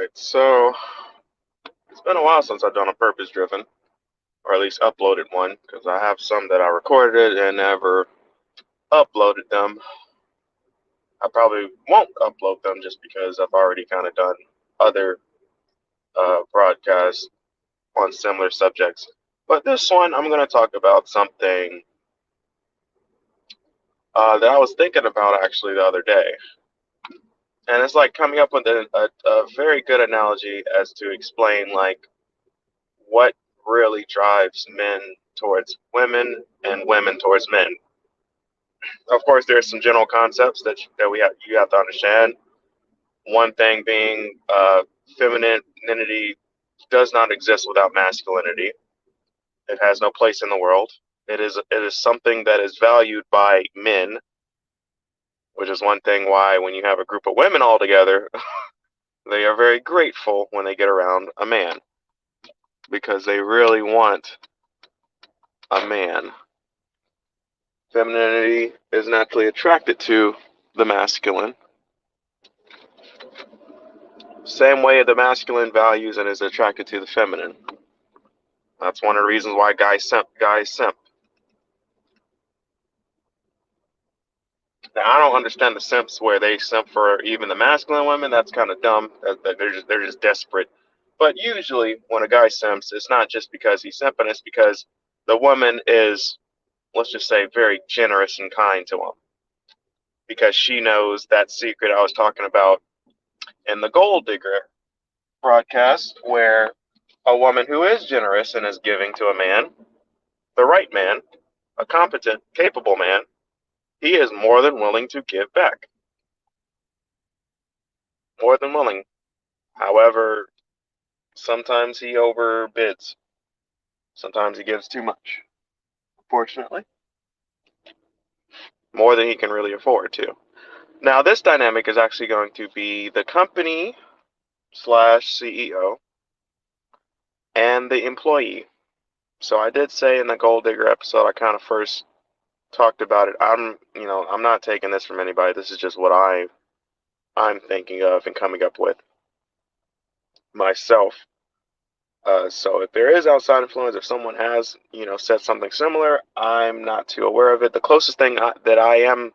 right, so it's been a while since I've done a purpose driven, or at least uploaded one, because I have some that I recorded and never uploaded them. I probably won't upload them just because I've already kind of done other broadcasts on similar subjects. But this one, I'm going to talk about something that I was thinking about actually the other day. And it's like coming up with a very good analogy as to explain like what really drives men towards women and women towards men. Of course, there's some general concepts that you have to understand. One thing being femininity does not exist without masculinity. It has no place in the world. It is something that is valued by men, which is one thing why when you have a group of women all together, they are very grateful when they get around a man because they really want a man. Femininity is naturally attracted to the masculine. Same way the masculine values and is attracted to the feminine. That's one of the reasons why guys simp. Now I don't understand the simps where they simp for even the masculine women. That's kind of dumb. They're just desperate. But usually when a guy simps, it's not just because he's simping. It's because the woman is, let's just say, very generous and kind to him because she knows that secret I was talking about in the gold digger broadcast, where a woman who is generous and is giving to a man, the right man, a competent, capable man, he is more than willing to give back. More than willing. However, sometimes he overbids. Sometimes he gives too much, fortunately. More than he can really afford to. Now, this dynamic is actually going to be the company slash CEO and the employee. So I did say in the Gold Digger episode, I kind of first talked about it. I'm not taking this from anybody. This is just what I'm thinking of and coming up with myself. So if there is outside influence, if someone has, said something similar, I'm not too aware of it. The closest thing that I am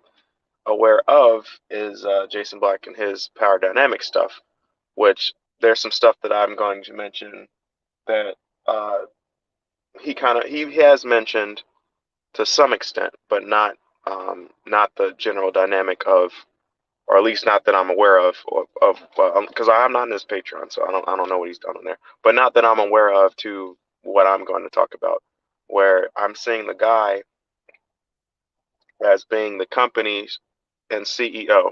aware of is Jason Black and his power dynamic stuff, which there's some stuff that I'm going to mention that uh, he has mentioned to some extent, but not the general dynamic of, or at least not that I'm aware of because I'm not in his Patreon, so I don't know what he's done on there, but not that I'm aware of to what I'm going to talk about, where I'm seeing the guy as being the company and CEO,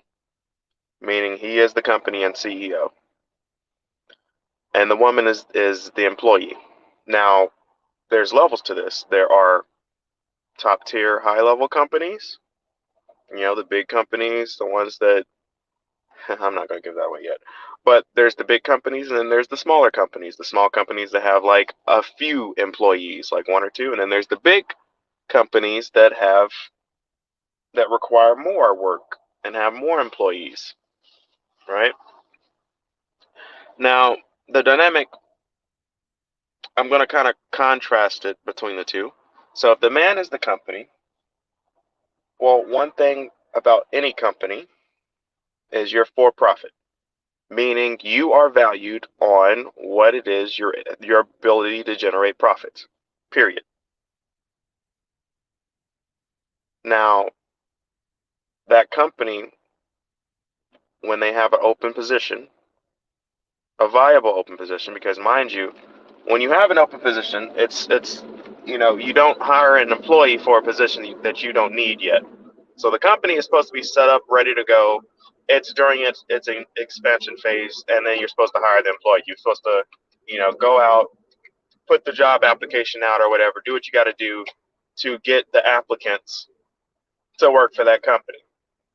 meaning he is the company and CEO, and the woman is the employee. Now, there's levels to this. There are top tier, high level companies. The big companies, the ones that I'm not going to give that away yet. But there's the big companies and then there's the smaller companies. The small companies that have like a few employees, like one or two, and then there's the big companies that require more work and have more employees, right? Now, the dynamic, I'm going to kind of contrast it between the two. So if the man is the company, well, one thing about any company is you're for profit, meaning you are valued on what it is your ability to generate profits. Period. Now, that company, when they have an open position, a viable open position, because mind you, when you have an open position, it's you don't hire an employee for a position that you don't need yet. So the company is supposed to be set up, ready to go. It's during its expansion phase, and then you're supposed to hire the employee. You're supposed to, go out, put the job application out or whatever, do what you got to do to get the applicants to work for that company.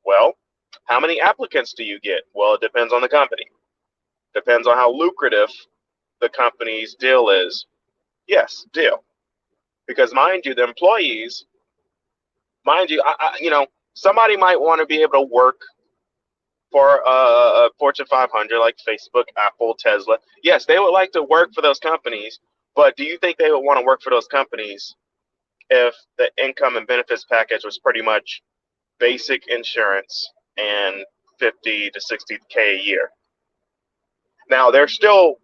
Well, how many applicants do you get? Well, it depends on the company. Depends on how lucrative the company's deal is. Yes, deal. Because mind you, the employees, mind you, somebody might want to be able to work for a Fortune 500 like Facebook, Apple, Tesla. Yes, they would like to work for those companies, but do you think they would want to work for those companies if the income and benefits package was pretty much basic insurance and 50 to 60K a year? Now, they're still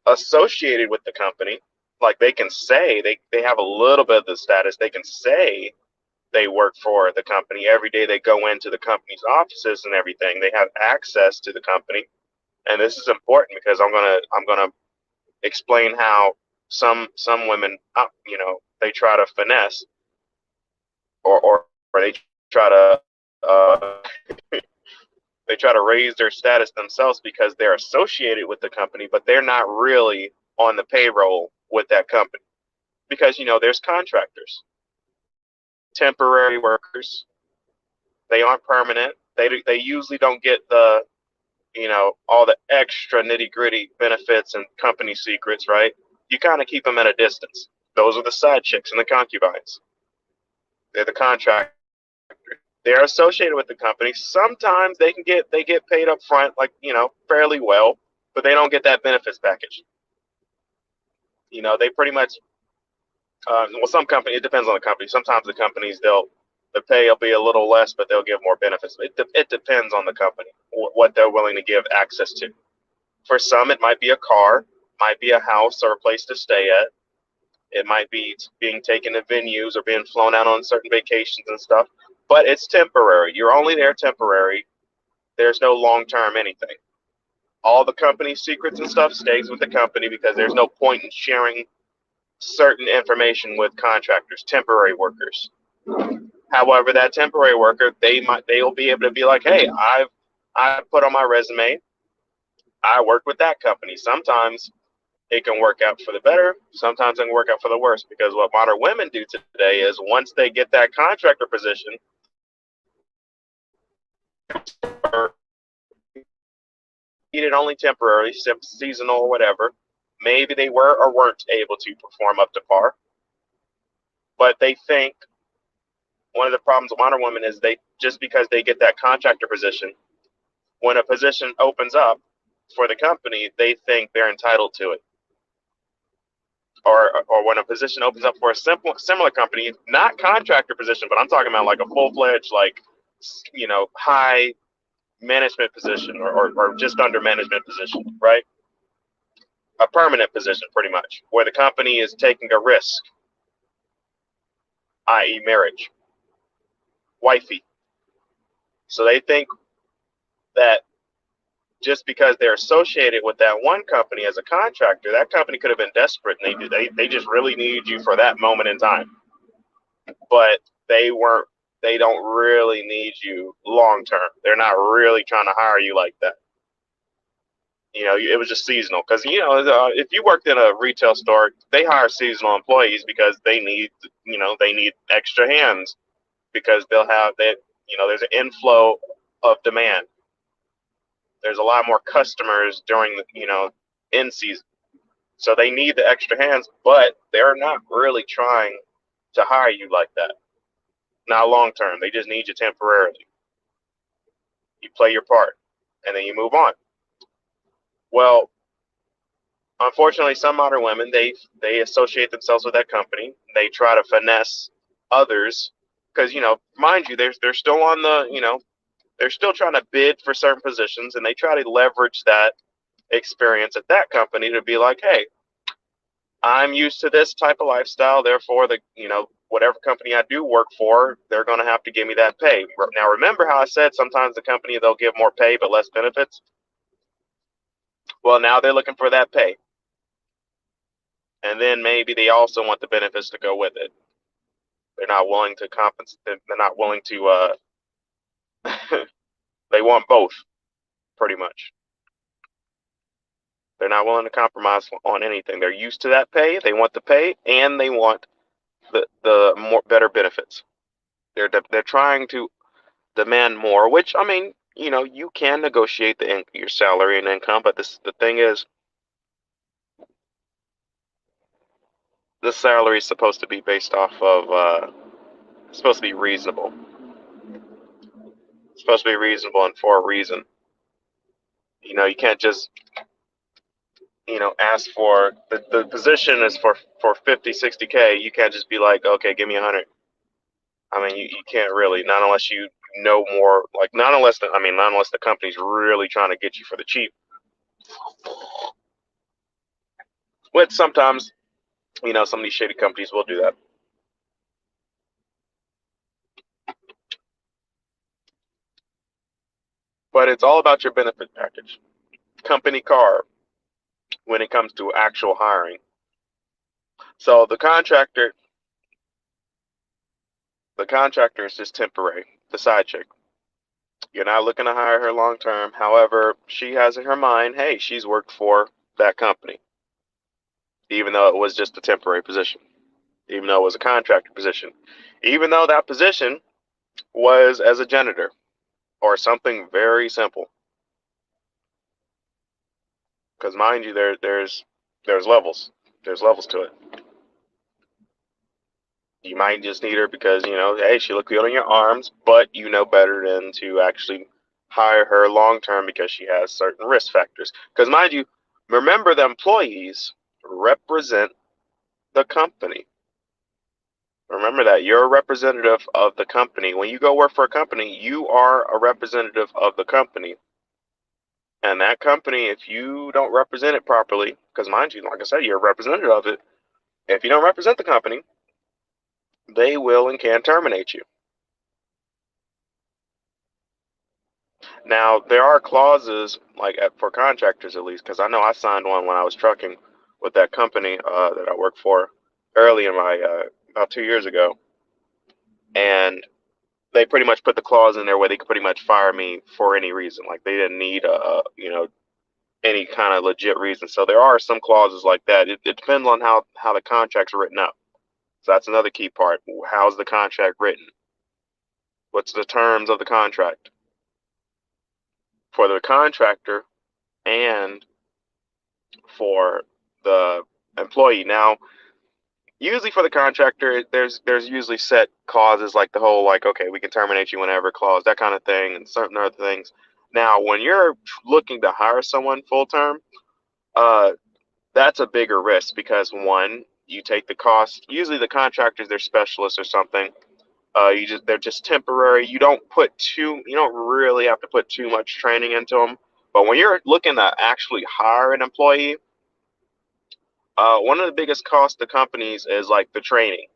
associated with the company. Like they can say they have a little bit of the status. They can say they work for the company. Every day they go into the company's offices and everything. They have access to the company. And this is important because I'm gonna explain how some women, they try to finesse or they try to uh, they try to raise their status themselves because they're associated with the company, but they're not really on the payroll with that company because there's contractors, temporary workers. They aren't permanent. They usually don't get the all the extra nitty gritty benefits and company secrets, right? You kind of keep them at a distance. Those are the side chicks and the concubines. They're the contractors. They're associated with the company. Sometimes they get paid up front, like fairly well, but they don't get that benefits package. They pretty much well, some company, it depends on the company. Sometimes the companies the pay will be a little less, but they'll give more benefits. It depends on the company what they're willing to give access to. For some, it might be a car, might be a house or a place to stay at. It might be being taken to venues or being flown out on certain vacations and stuff. But it's temporary. You're only there temporary. There's no long term anything. All the company secrets and stuff stays with the company because there's no point in sharing certain information with contractors, temporary workers. However, that temporary worker, they'll be able to be like, hey, I put on my resume, I work with that company. Sometimes it can work out for the better. Sometimes it can work out for the worse because what modern women do today is once they get that contractor position, or needed only temporarily, seasonal or whatever, maybe they were or weren't able to perform up to par. But they think one of the problems with modern women is they just because they get that contractor position, when a position opens up for the company, they think they're entitled to it. Or when a position opens up for a similar company, not contractor position, but I'm talking about like a full fledged like high management position or just under management position, right? A permanent position, pretty much, where the company is taking a risk, i.e., marriage, wifey. So they think that just because they're associated with that one company as a contractor, that company could have been desperate and they just really needed you for that moment in time. But they weren't. They don't really need you long term. They're not really trying to hire you like that. It was just seasonal because if you worked in a retail store, they hire seasonal employees because they need extra hands because they'll have that. There's an inflow of demand. There's a lot more customers during the in season, so they need the extra hands, but they're not really trying to hire you like that. Not long term. They just need you temporarily. You play your part, and then you move on. Well, unfortunately, some modern women they associate themselves with that company. They try to finesse others because mind you, they're still on the they're still trying to bid for certain positions, and they try to leverage that experience at that company to be like, hey, I'm used to this type of lifestyle. Therefore, whatever company I do work for, they're going to have to give me that pay. Now, remember how I said sometimes the company they'll give more pay but less benefits. Well, now they're looking for that pay. And then maybe they also want the benefits to go with it. They're not willing to compensate. They're not willing to. They want both, pretty much. They're not willing to compromise on anything. They're used to that pay. They want the pay, and they want the more better benefits. They're trying to demand more. Which I mean, you can negotiate your salary and income, but the thing is, the salary is supposed to be based off of. It's supposed to be reasonable. It's supposed to be reasonable and for a reason. You can't just ask for the position is for 50, 60K. You can't just be like, okay, give me 100. I mean, you can't really, not unless you know more, like not unless the company's really trying to get you for the cheap. Which sometimes, some of these shady companies will do that. But it's all about your benefit package. Company car when it comes to actual hiring. So the contractor is just temporary, the side chick. You're not looking to hire her long term. However, she has in her mind, hey, she's worked for that company, even though it was just a temporary position, even though it was a contractor position, even though that position was as a janitor or something very simple. Because mind you, there's levels. There's levels to it. You might just need her because, hey, she looked good on your arms, but you know better than to actually hire her long term because she has certain risk factors. Because mind you, remember the employees represent the company. Remember that you're a representative of the company. When you go work for a company, you are a representative of the company. And that company, if you don't represent it properly, because mind you, like I said, you're a representative of it. If you don't represent the company, they will and can terminate you. Now, there are clauses, like for contractors at least, because I know I signed one when I was trucking with that company that I worked for early in my, about 2 years ago. And they pretty much put the clause in there where they could pretty much fire me for any reason. Like they didn't need any kind of legit reason. So there are some clauses like that. It depends on how the contract's written up. So that's another key part. How's the contract written? What's the terms of the contract for the contractor and for the employee? Now, usually for the contractor, there's usually set clauses like the whole like, okay, we can terminate you whenever clause, that kind of thing, and certain other things. Now, when you're looking to hire someone full term, uh, that's a bigger risk because one, you take the cost. Usually, the contractors they're specialists or something. They're just temporary. You don't really have to put too much training into them. But when you're looking to actually hire an employee, one of the biggest costs to companies is like the training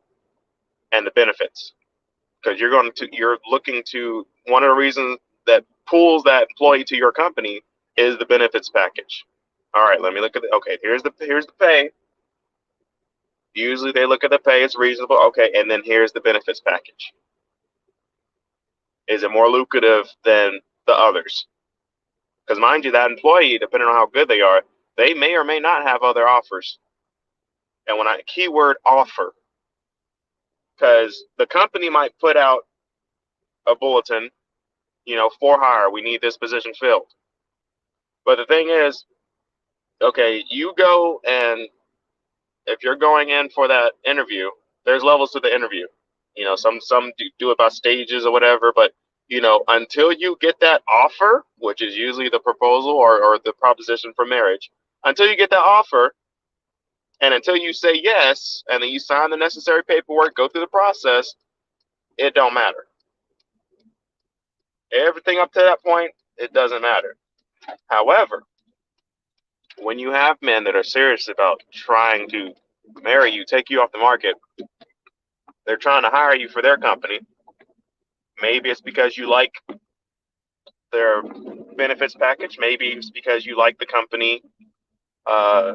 and the benefits, because you're looking to one of the reasons that pulls that employee to your company is the benefits package. All right, let me look at it. Okay, here's the pay. Usually they look at the pay, it's reasonable. Okay, and then here's the benefits package. Is it more lucrative than the others? Because mind you, that employee, depending on how good they are, they may or may not have other offers. And when I keyword offer, because the company might put out a bulletin, for hire, we need this position filled. But the thing is, okay, you go and if you're going in for that interview, there's levels to the interview. Some do it by stages or whatever, but until you get that offer, which is usually the proposal or the proposition for marriage, until you get that offer and until you say yes and then you sign the necessary paperwork, go through the process, it don't matter. Everything up to that point, it doesn't matter. However, when you have men that are serious about trying to marry you, take you off the market, they're trying to hire you for their company. Maybe it's because you like their benefits package. Maybe it's because you like the company uh,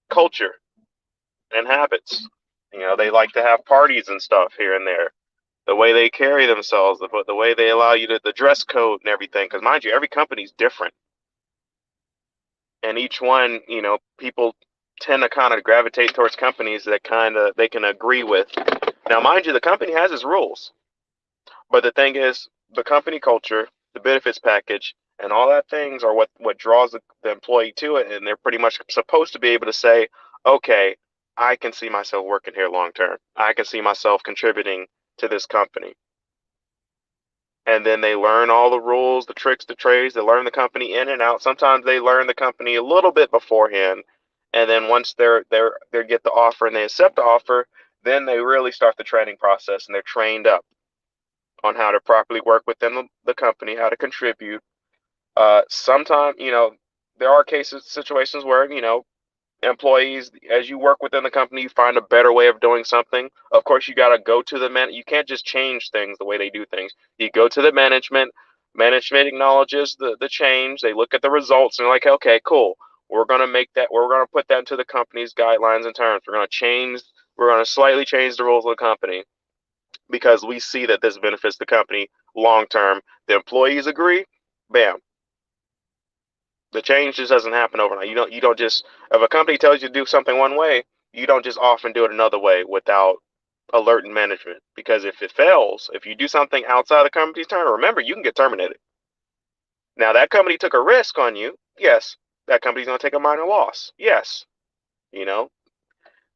culture and habits. They like to have parties and stuff here and there. The way they carry themselves, the way they allow you to the dress code and everything. Because mind you, every company's different, and each one, people tend to kind of gravitate towards companies that kind of they can agree with. Now, mind you, the company has its rules, but the thing is, the company culture, the benefits package, and all that things are what draws the employee to it, and they're pretty much supposed to be able to say, okay, I can see myself working here long term. I can see myself contributing to this company. and then they learn all the rules, the tricks, the trades. They learn the company in and out. Sometimes they learn the company a little bit beforehand, and then once they get the offer and they accept the offer, then they really start the training process and they're trained up on how to properly work within the company, how to contribute. Sometimes, there are cases, situations where, employees, as you work within the company, you find a better way of doing something. Of course, you got to go to the man. You can't just change things the way they do things. You go to the management. Management acknowledges the change. They look at the results and they're like, okay, cool. We're going to make that, we're going to put that into the company's guidelines and terms. We're going to slightly change the rules of the company because we see that this benefits the company long term. The employees agree, bam. The change just doesn't happen overnight. You don't just, if a company tells you to do something one way, you don't just often do it another way without alerting management. Because if it fails, if you do something outside the company's term, remember you can get terminated. Now that company took a risk on you, yes. That company's gonna take a minor loss, yes. You know,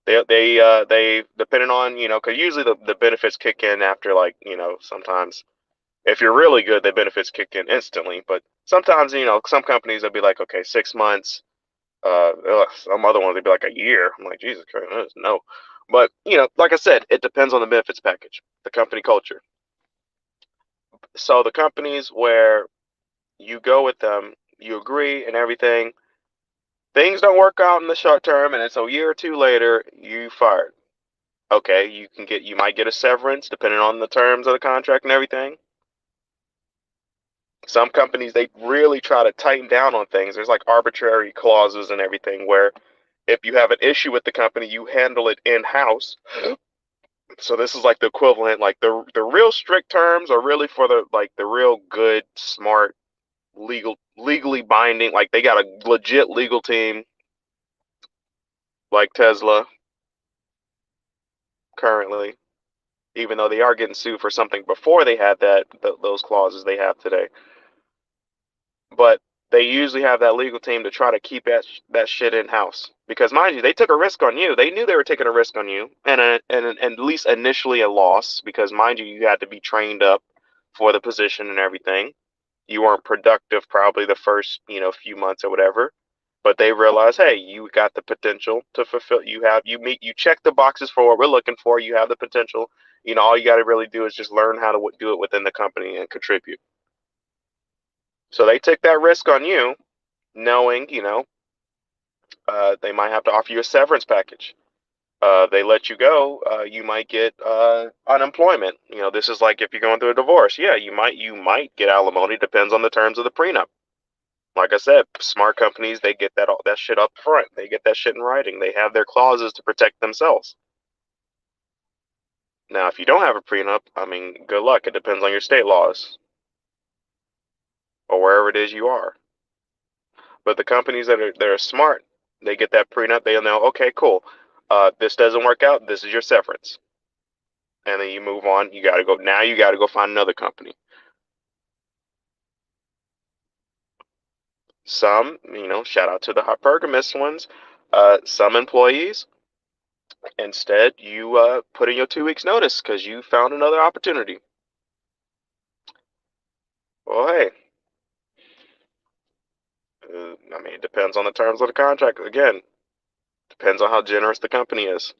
they depending on, because usually the benefits kick in after, like, sometimes if you're really good, the benefits kick in instantly. But sometimes, some companies will be like, okay, 6 months. Some other ones they'd be like a year. I'm like, Jesus Christ, no. But like I said, it depends on the benefits package, the company culture. So the companies where you go with them, you agree and everything, things don't work out in the short term, and it's a year or two later, you fired. Okay, you might get a severance depending on the terms of the contract and everything. Some companies, they really try to tighten down on things. There's like arbitrary clauses and everything where if you have an issue with the company, you handle it in house. So this is like the equivalent, like the real strict terms are really for the real good, smart, legally binding. Like they got a legit legal team, like Tesla currently, even though they are getting sued for something before they had those clauses they have today. But they usually have that legal team to try to keep that shit in house. Because mind you, they took a risk on you. They knew they were taking a risk on you, and at least initially a loss. Because mind you, you had to be trained up for the position and everything. You weren't productive probably the first few months or whatever. But they realized, hey, you got the potential to fulfill. You check the boxes for what we're looking for. You have the potential. All you got to really do is just learn how to do it within the company and contribute. So they took that risk on you, knowing, they might have to offer you a severance package. They let you go, you might get unemployment. This is like if you're going through a divorce. Yeah, you might get alimony. Depends on the terms of the prenup. Like I said, smart companies, they get that shit up front. They get that shit in writing. They have their clauses to protect themselves. Now, if you don't have a prenup, I mean, good luck. It depends on your state laws or wherever it is you are. But the companies that are smart, they get that prenup. They'll know, okay, cool. This doesn't work out. This is your severance, and then you move on. You got to go now. You got to go find another company. Some, shout out to the hypergamous ones. Some employees, instead, you put in your 2 weeks notice because you found another opportunity. Well, hey, I mean, it depends on the terms of the contract. Again, depends on how generous the company is.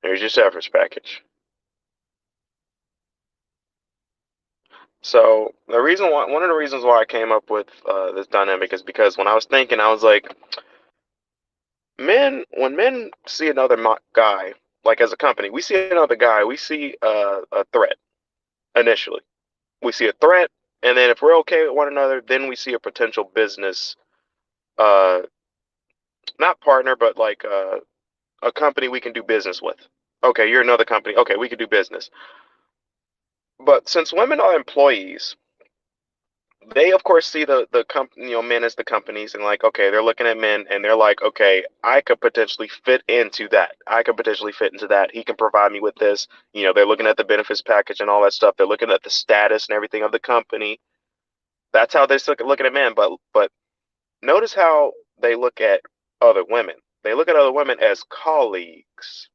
Here's your severance package. So one of the reasons why I came up with this dynamic is because when I was thinking, I was like, when men see another guy, like as a company, we see another guy, we see a threat initially. We see a threat, and then if we're okay with one another, then we see a potential business, uh, not partner, but like a company we can do business with. Okay, you're another company. Okay, we can do business. But since women are employees, they of course see the company, men as the companies, and like, okay, they're looking at men and they're like, okay, I could potentially fit into that. I could potentially fit into that. He can provide me with this. They're looking at the benefits package and all that stuff. They're looking at the status and everything of the company. That's how they're looking at men. But notice how they look at other women. They look at other women as colleagues.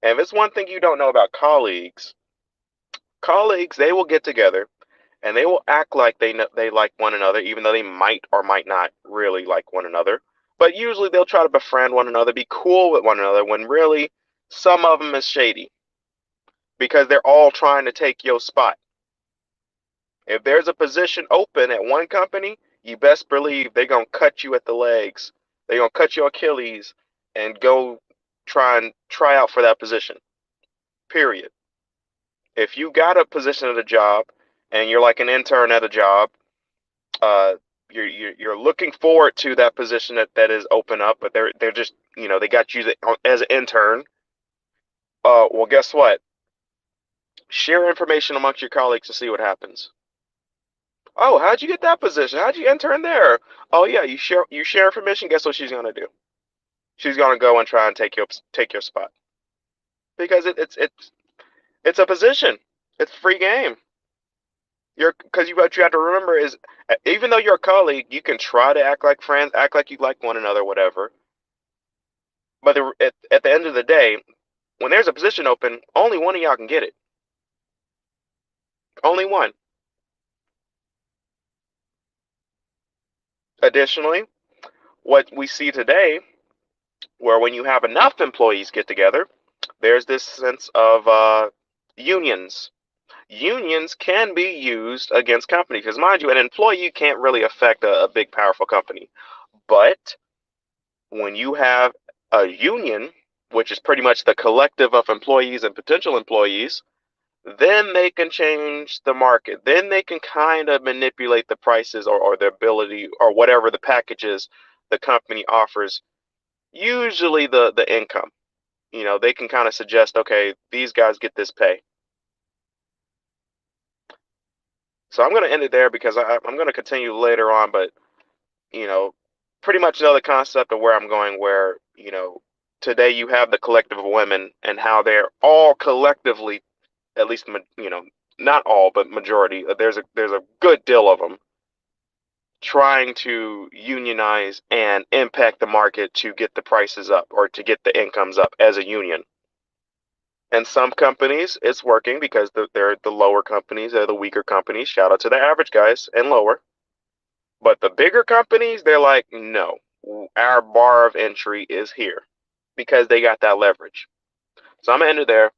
And if it's one thing you don't know about colleagues, Colleagues, they will get together and they will act like they like one another, even though they might or might not really like one another. But usually they'll try to befriend one another, be cool with one another, when really some of them is shady because they're all trying to take your spot. If there's a position open at one company, you best believe they're gonna cut you at the legs. They're gonna cut your Achilles and go try out for that position. Period. If you got a position at a job and you're like an intern at a job, uh, you're looking forward to that position that is open up, but they're just they got you as an intern. Well, guess what? Share information amongst your colleagues to see what happens. Oh, how'd you get that position? How'd you intern there? Oh yeah, you share information. Guess what she's gonna do? She's gonna go and try and take your spot because it's a position. It's free game. Because what you have to remember is, even though you're a colleague, you can try to act like friends, act like you like one another, whatever. But at the end of the day, when there's a position open, only one of y'all can get it. Only one. Additionally, what we see today, where when you have enough employees get together, there's this sense of unions. Unions can be used against companies because, mind you, an employee can't really affect a big, powerful company. But when you have a union, which is pretty much the collective of employees and potential employees, then they can change the market. Then they can kind of manipulate the prices or the ability or whatever the packages the company offers. Usually the income. They can kind of suggest, okay, these guys get this pay. So I'm going to end it there because I'm going to continue later on, but you know, pretty much know the concept of where I'm going, where, today you have the collective of women and how they're all collectively, at least, not all, but majority, there's a good deal of them trying to unionize and impact the market to get the prices up or to get the incomes up as a union. And some companies, it's working because they're the lower companies, they're the weaker companies. Shout out to the average guys and lower. But the bigger companies, they're like, no, our bar of entry is here because they got that leverage. So I'm gonna end it there.